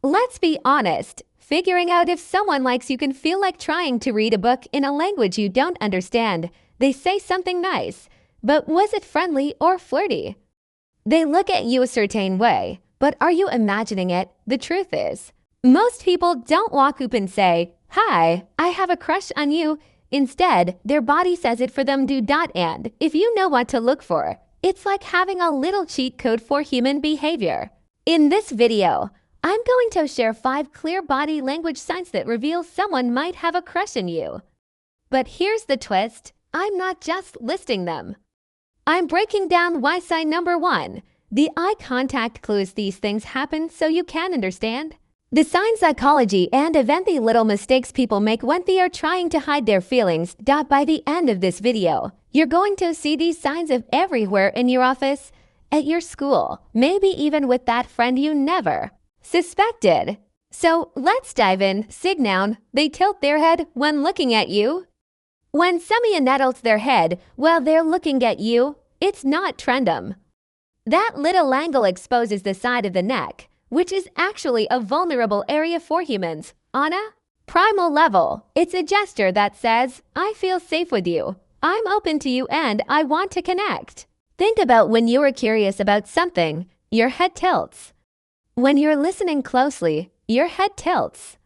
Let's be honest. Figuring out if someone likes you can feel like trying to read a book in a language you don't understand. They say something nice, but was it friendly or flirty? They look at you a certain way, but are you imagining it? The truth is, most people don't walk up and say, "Hi, I have a crush on you." Instead, their body says it for them. And if you know what to look for, it's like having a little cheat code for human behavior. In this video, I'm going to share 5 clear body language signs that reveal someone might have a crush on you. But here's the twist, I'm not just listing them. I'm breaking down why sign number 1. The eye contact clues. These things happen so you can understand the sign psychology and event the little mistakes people make when they are trying to hide their feelings. By the end of this video, you're going to see these signs of everywhere in your office, at your school, maybe even with that friend you never suspected. So let's dive in. Sig noun, they tilt their head when looking at you. When someone tilts their head while they're looking at you, it's not trendum. That little angle exposes the side of the neck, which is actually a vulnerable area for humans. On a primal level, it's a gesture that says, "I feel safe with you, I'm open to you, and I want to connect." Think about when you are curious about something, your head tilts. When you're listening closely, your head tilts.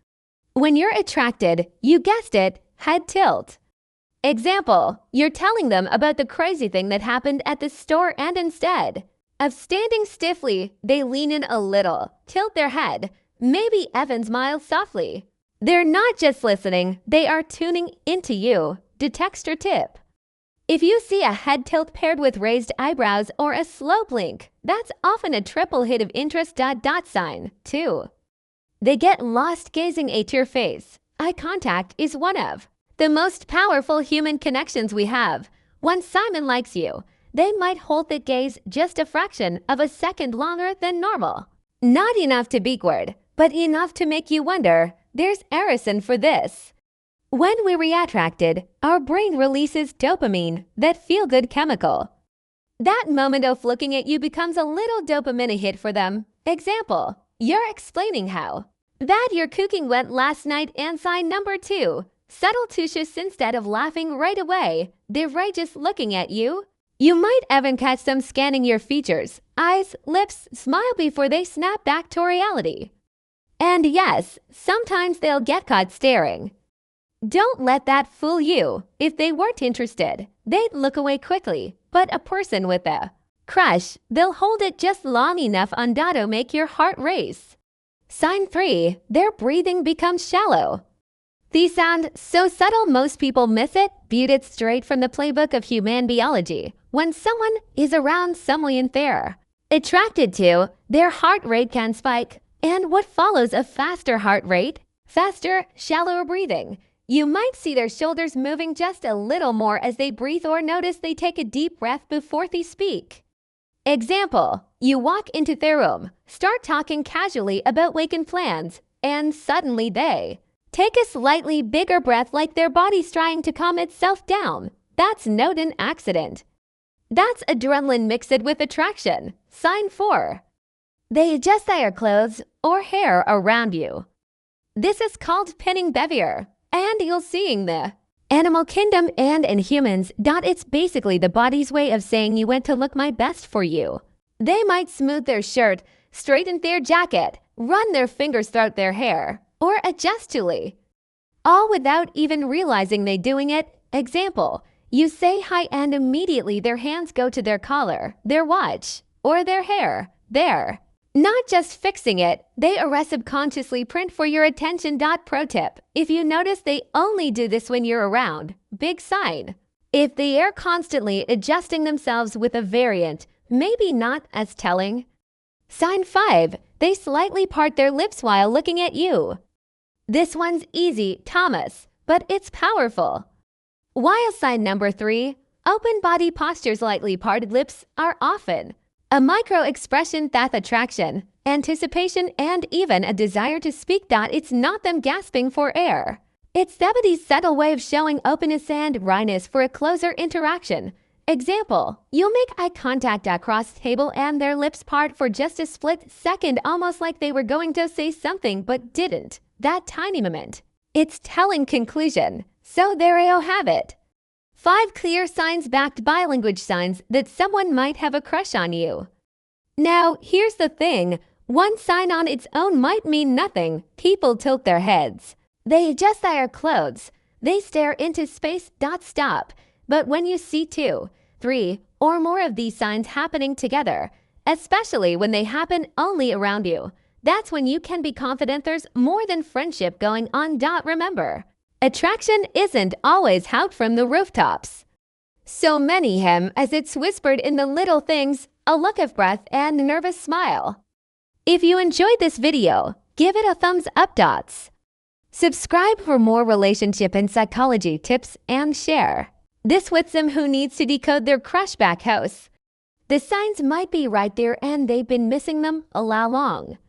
When you're attracted, you guessed it, head tilt. Example, you're telling them about the crazy thing that happened at the store, and instead of standing stiffly, they lean in a little, tilt their head, maybe even smile softly. They're not just listening, they are tuning into you. Text or tip. If you see a head tilt paired with raised eyebrows or a slow blink, that's often a triple hit of interest. Sign 2. They get lost gazing at your face. Eye contact is one of the most powerful human connections we have. When Simon likes you, they might hold that gaze just a fraction of a second longer than normal. Not enough to be awkward, but enough to make you wonder. There's a reason for this. When we're attracted, our brain releases dopamine, that feel-good chemical. That moment of looking at you becomes a little dopamine hit for them. Example, you're explaining how that your cooking went last night, and sign number 2. Subtle touches. Instead of laughing right away, they're right just looking at you. You might even catch them scanning your features, eyes, lips, smile before they snap back to reality. And yes, sometimes they'll get caught staring. Don't let that fool you. If they weren't interested, they'd look away quickly. But a person with a crush, they'll hold it just long enough on to make your heart race. Sign 3. Their breathing becomes shallow. These sound so subtle most people miss it. Viewed it straight from the playbook of human biology. When someone is around someone they're attracted to, their heart rate can spike. And what follows a faster heart rate? Faster, shallower breathing. You might see their shoulders moving just a little more as they breathe, or notice they take a deep breath before they speak. Example, you walk into their room, start talking casually about weekend plans, and suddenly they take a slightly bigger breath, like their body's trying to calm itself down. That's not an accident. That's adrenaline mixed with attraction. Sign 4. They adjust their clothes or hair around you. This is called pinning behavior. And you'll seeing the animal kingdom and in humans. It's basically the body's way of saying you went to look my best for you. They might smooth their shirt, straighten their jacket, run their fingers through their hair, or adjust to all without even realizing they doing it. Example, you say hi and immediately their hands go to their collar, their watch, or their hair. They're not just fixing it, they are subconsciously print for your attention. Pro tip, if you notice they only do this when you're around, big sign. If they are constantly adjusting themselves with a variant, maybe not as telling. Sign 5, they slightly part their lips while looking at you. This one's easy, Thomas, but it's powerful. While sign number 3, open body posture. Slightly parted lips are often a micro expression that attraction, anticipation, and even a desire to speak. It's not them gasping for air. It's somebody's subtle way of showing openness and readiness for a closer interaction. Example, you'll make eye contact across the table and their lips part for just a split second, almost like they were going to say something but didn't. That tiny moment. It's telling conclusion. So there you have it. 5 clear signs backed by language signs that someone might have a crush on you. Now, here's the thing. One sign on its own might mean nothing. People tilt their heads. They adjust their clothes. They stare into space. Stop. But when you see 2, 3, or more of these signs happening together, especially when they happen only around you, that's when you can be confident there's more than friendship going on. Remember, attraction isn't always out from the rooftops. So many hem as it's whispered in the little things, a look of breath and a nervous smile. If you enjoyed this video, give it a thumbs up. Subscribe for more relationship and psychology tips and share this with some who needs to decode their crush back house. The signs might be right there and they've been missing them all along.